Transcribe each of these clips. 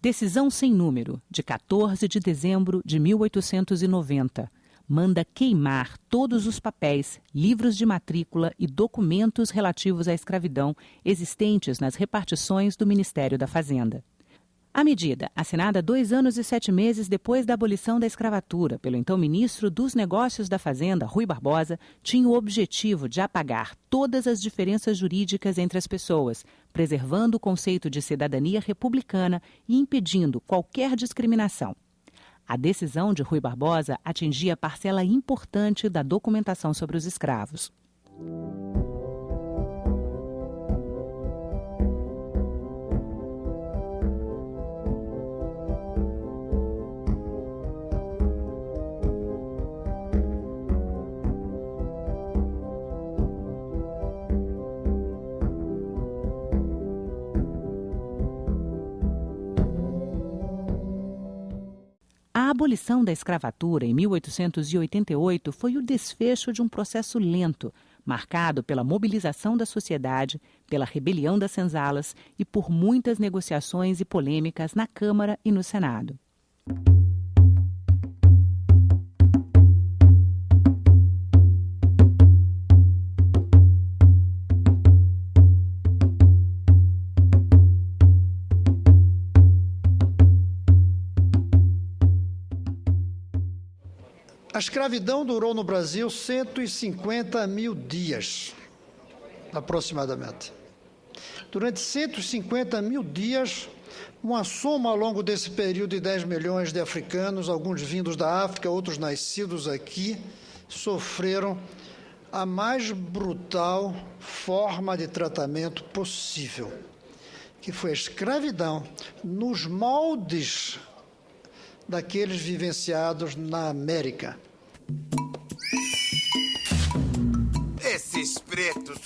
Decisão sem número, de 14 de dezembro de 1890, manda queimar todos os papéis, livros de matrícula e documentos relativos à escravidão existentes nas repartições do Ministério da Fazenda. A medida, assinada 2 anos e 7 meses depois da abolição da escravatura pelo então ministro dos Negócios da Fazenda, Rui Barbosa, tinha o objetivo de apagar todas as diferenças jurídicas entre as pessoas, preservando o conceito de cidadania republicana e impedindo qualquer discriminação. A decisão de Rui Barbosa atingia parcela importante da documentação sobre os escravos. A abolição da escravatura em 1888 foi o desfecho de um processo lento, marcado pela mobilização da sociedade, pela rebelião das senzalas e por muitas negociações e polêmicas na Câmara e no Senado. A escravidão durou no Brasil 150 mil dias, aproximadamente. Durante 150 mil dias, uma soma ao longo desse período de 10 milhões de africanos, alguns vindos da África, outros nascidos aqui, sofreram a mais brutal forma de tratamento possível, que foi a escravidão nos moldes daqueles vivenciados na América. Esses pretos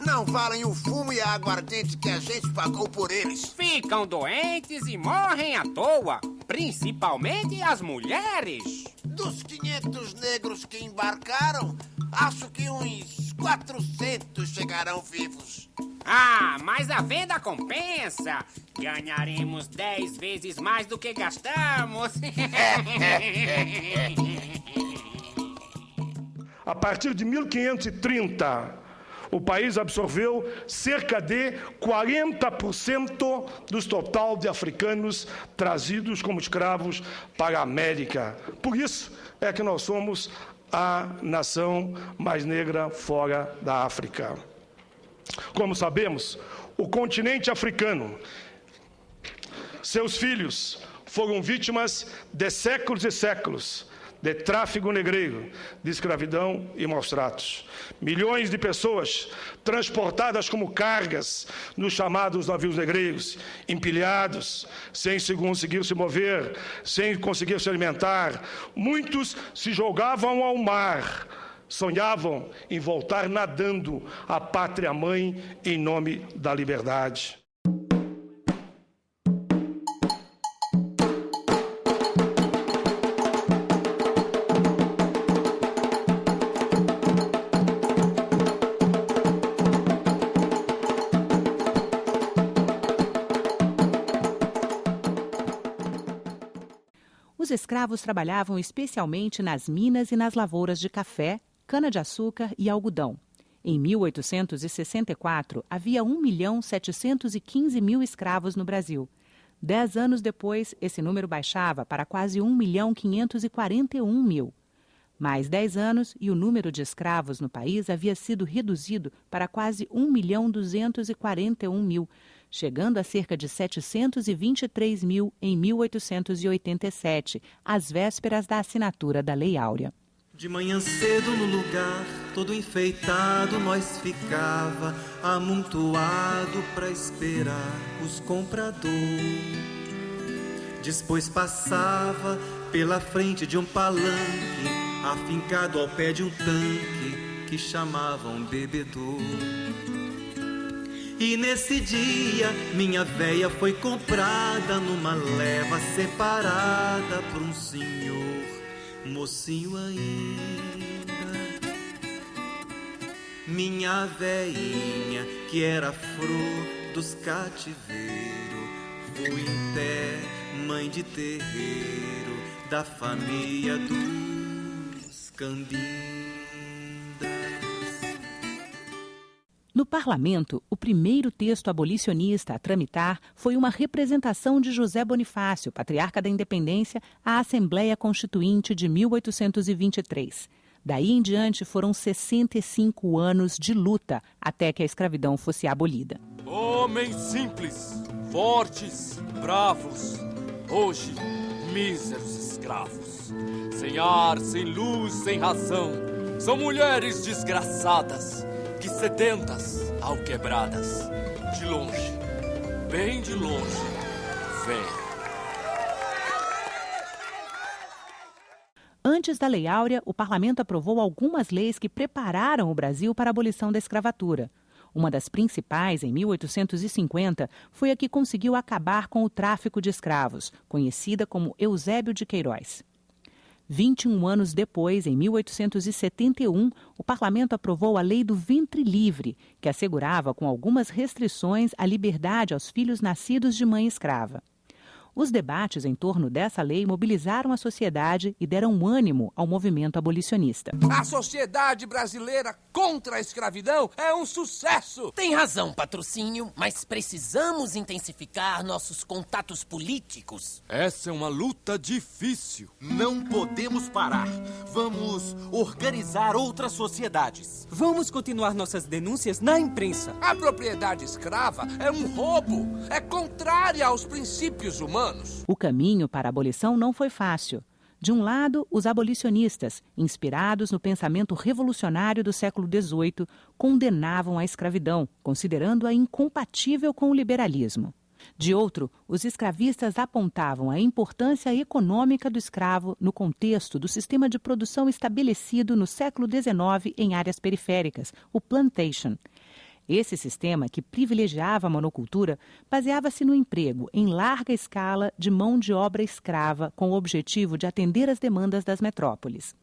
não valem o fumo e a aguardente que a gente pagou por eles. Ficam doentes e morrem à toa, principalmente as mulheres. Dos 500 negros que embarcaram, acho que uns 400 chegarão vivos. Ah, mas a venda compensa. Ganharemos 10 vezes mais do que gastamos. A partir de 1530, o país absorveu cerca de 40% do total de africanos trazidos como escravos para a América. Por isso é que nós somos a nação mais negra fora da África. Como sabemos, o continente africano, seus filhos foram vítimas de séculos e séculos de tráfico negreiro, de escravidão e maus-tratos. Milhões de pessoas transportadas como cargas nos chamados navios negreiros, empilhados, sem conseguir se mover, sem conseguir se alimentar. Muitos se jogavam ao mar, sonhavam em voltar nadando à pátria-mãe em nome da liberdade. Os escravos trabalhavam especialmente nas minas e nas lavouras de café, cana-de-açúcar e algodão. Em 1864, havia 1.715.000 escravos no Brasil. 10 anos depois, esse número baixava para quase 1.541.000. Mais 10 anos e o número de escravos no país havia sido reduzido para quase 1.241.000, chegando a cerca de 723.000 em 1887, às vésperas da assinatura da Lei Áurea. De manhã cedo no lugar, todo enfeitado, nós ficava amontoado pra esperar os compradores. Depois passava pela frente de um palanque, afincado ao pé de um tanque que chamavam bebedor. E nesse dia minha véia foi comprada numa leva separada por um senhor, mocinho ainda. Minha veinha, que era flor dos cativeiros, trevo em pé, mãe de terreiro da família dos Candindas. No parlamento, o primeiro texto abolicionista a tramitar foi uma representação de José Bonifácio, patriarca da Independência, à Assembleia Constituinte de 1823. Daí em diante foram 65 anos de luta até que a escravidão fosse abolida. Homens simples, fortes, bravos, hoje míseros escravos. Sem ar, sem luz, sem razão, são mulheres desgraçadas, que sedentas ao quebradas, de longe, bem de longe, vem. Antes da Lei Áurea, o parlamento aprovou algumas leis que prepararam o Brasil para a abolição da escravatura. Uma das principais, em 1850, foi a que conseguiu acabar com o tráfico de escravos, conhecida como Eusébio de Queiroz. 21 anos depois, em 1871, o parlamento aprovou a Lei do Ventre Livre, que assegurava, com algumas restrições, a liberdade aos filhos nascidos de mãe escrava. Os debates em torno dessa lei mobilizaram a sociedade e deram ânimo ao movimento abolicionista. A sociedade brasileira contra a escravidão é um sucesso! Tem razão, patrocínio, mas precisamos intensificar nossos contatos políticos. Essa é uma luta difícil. Não podemos parar. Vamos organizar outras sociedades. Vamos continuar nossas denúncias na imprensa. A propriedade escrava é um roubo, é contrária aos princípios humanos. O caminho para a abolição não foi fácil. De um lado, os abolicionistas, inspirados no pensamento revolucionário do século XVIII, condenavam a escravidão, considerando-a incompatível com o liberalismo. De outro, os escravistas apontavam a importância econômica do escravo no contexto do sistema de produção estabelecido no século XIX em áreas periféricas, o plantation. Esse sistema, que privilegiava a monocultura, baseava-se no emprego em larga escala de mão de obra escrava, com o objetivo de atender às demandas das metrópoles.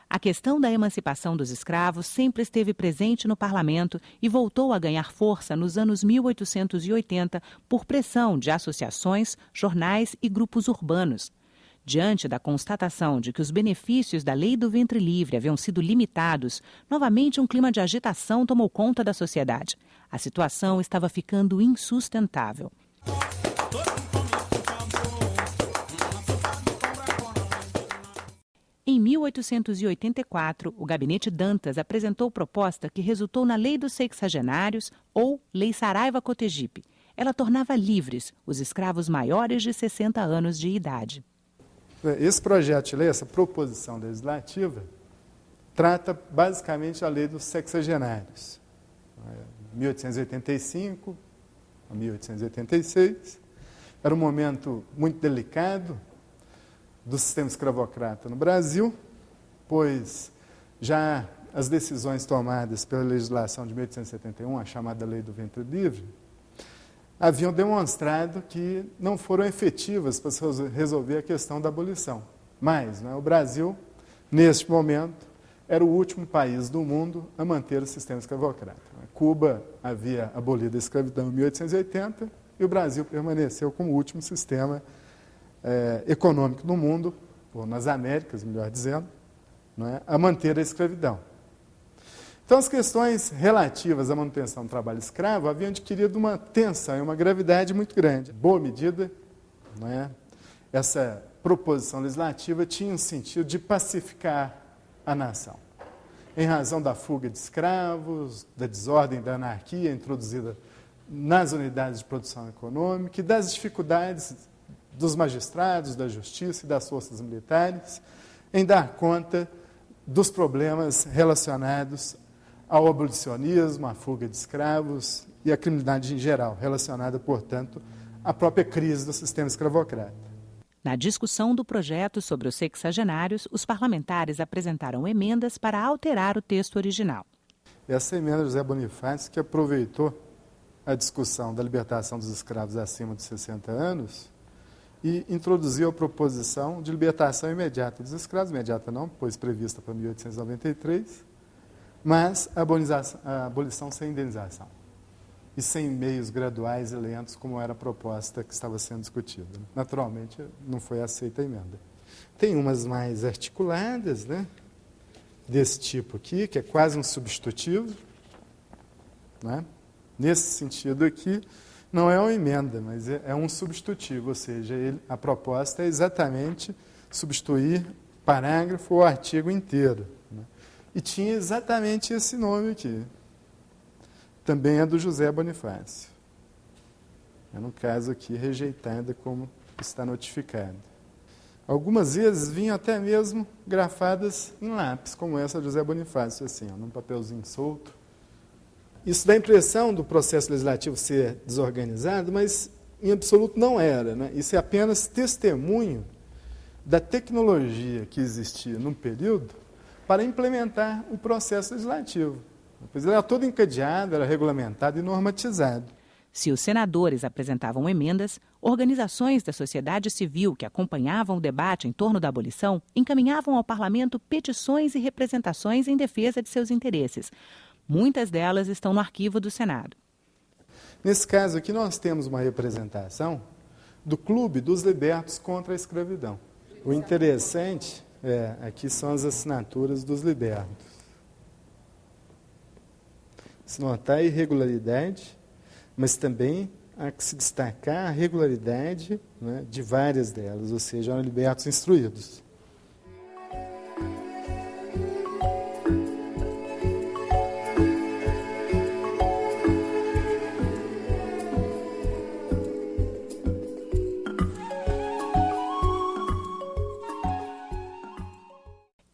A questão da emancipação dos escravos sempre esteve presente no parlamento e voltou a ganhar força nos anos 1880 por pressão de associações, jornais e grupos urbanos. Diante da constatação de que os benefícios da Lei do Ventre Livre haviam sido limitados, novamente um clima de agitação tomou conta da sociedade. A situação estava ficando insustentável. Em 1884, o gabinete Dantas apresentou proposta que resultou na Lei dos Sexagenários, ou Lei Saraiva-Cotegipe. Ela tornava livres os escravos maiores de 60 anos de idade. Esse projeto de lei, essa proposição legislativa, trata basicamente a Lei dos Sexagenários. 1885 a 1886. Era um momento muito delicado do sistema escravocrata no Brasil, pois já as decisões tomadas pela legislação de 1871, a chamada Lei do Ventre Livre, haviam demonstrado que não foram efetivas para resolver a questão da abolição. Mas o Brasil, neste momento, era o último país do mundo a manter o sistema escravocrata. Cuba havia abolido a escravidão em 1880 e o Brasil permaneceu como o último sistema econômico do mundo, ou nas Américas, melhor dizendo, a manter a escravidão. Então, as questões relativas à manutenção do trabalho escravo haviam adquirido uma tensão e uma gravidade muito grande. Boa medida, essa proposição legislativa tinha um sentido de pacificar a nação. Em razão da fuga de escravos, da desordem, da anarquia introduzida nas unidades de produção econômica e das dificuldades dos magistrados, da justiça e das forças militares em dar conta dos problemas relacionados ao abolicionismo, à fuga de escravos e à criminalidade em geral, relacionada, portanto, à própria crise do sistema escravocrata. Na discussão do projeto sobre os sexagenários, os parlamentares apresentaram emendas para alterar o texto original. Essa emenda de José Bonifácio, que aproveitou a discussão da libertação dos escravos acima de 60 anos e introduziu a proposição de libertação imediata dos escravos, imediata não, pois prevista para 1893, mas a abolição sem indenização e sem meios graduais e lentos, como era a proposta que estava sendo discutida. Naturalmente, não foi aceita a emenda. Tem umas mais articuladas, né, desse tipo aqui, que é quase um substitutivo, né? Nesse sentido aqui, não é uma emenda, mas é um substitutivo, ou seja, a proposta é exatamente substituir parágrafo ou artigo inteiro, né? E tinha exatamente esse nome aqui. Também é do José Bonifácio. É, no caso aqui, rejeitada como está notificado. Algumas vezes vinham até mesmo grafadas em lápis, como essa de José Bonifácio, assim, ó, num papelzinho solto. Isso dá a impressão do processo legislativo ser desorganizado, mas em absoluto não era, né? Isso é apenas testemunho da tecnologia que existia num período para implementar o processo legislativo. Pois ele era todo encadeado, era regulamentado e normatizado. Se os senadores apresentavam emendas, organizações da sociedade civil que acompanhavam o debate em torno da abolição encaminhavam ao parlamento petições e representações em defesa de seus interesses. Muitas delas estão no arquivo do Senado. Nesse caso aqui, nós temos uma representação do Clube dos Libertos contra a Escravidão. O interessante aqui são as assinaturas dos libertos. Se notar a irregularidade, mas também há que se destacar a regularidade, né, de várias delas, ou seja, eram libertos instruídos.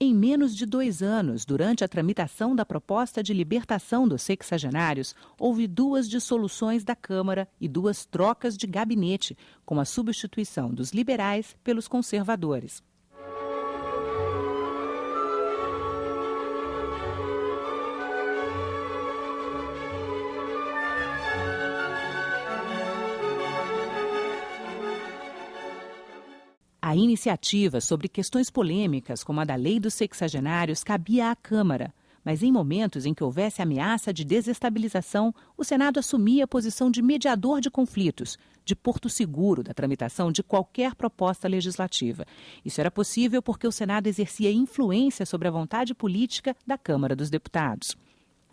Em menos de 2 anos, durante a tramitação da proposta de libertação dos sexagenários, houve 2 dissoluções da Câmara e 2 trocas de gabinete, com a substituição dos liberais pelos conservadores. A iniciativa sobre questões polêmicas, como a da lei dos sexagenários, cabia à Câmara, mas em momentos em que houvesse ameaça de desestabilização, o Senado assumia a posição de mediador de conflitos, de porto seguro da tramitação de qualquer proposta legislativa. Isso era possível porque o Senado exercia influência sobre a vontade política da Câmara dos Deputados.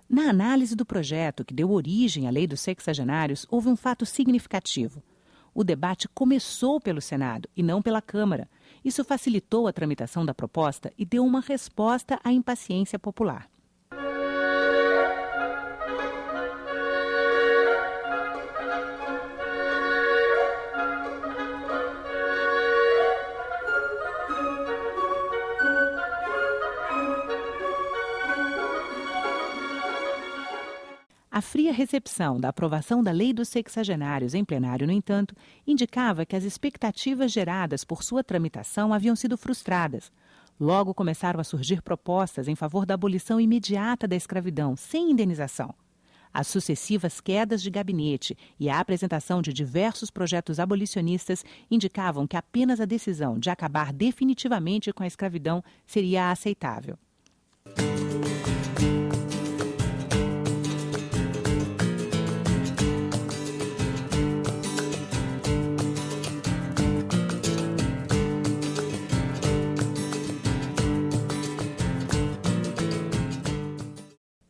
Na análise do projeto que deu origem à lei dos sexagenários, houve um fato significativo. O debate começou pelo Senado e não pela Câmara. Isso facilitou a tramitação da proposta e deu uma resposta à impaciência popular. A fria recepção da aprovação da Lei dos Sexagenários em plenário, no entanto, indicava que as expectativas geradas por sua tramitação haviam sido frustradas. Logo começaram a surgir propostas em favor da abolição imediata da escravidão, sem indenização. As sucessivas quedas de gabinete e a apresentação de diversos projetos abolicionistas indicavam que apenas a decisão de acabar definitivamente com a escravidão seria aceitável.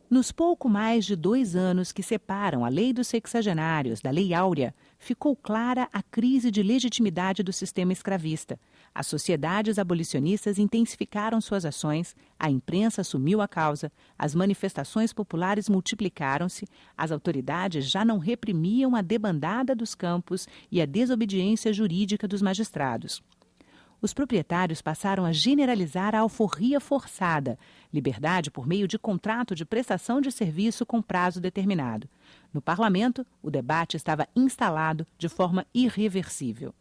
Nos pouco mais de 2 anos que separam a Lei dos Sexagenários da Lei Áurea, ficou clara a crise de legitimidade do sistema escravista. As sociedades abolicionistas intensificaram suas ações, a imprensa assumiu a causa, as manifestações populares multiplicaram-se, as autoridades já não reprimiam a debandada dos campos e a desobediência jurídica dos magistrados. os proprietários passaram a generalizar a alforria forçada, liberdade por meio de contrato de prestação de serviço com prazo determinado. No parlamento, o debate estava instalado de forma irreversível.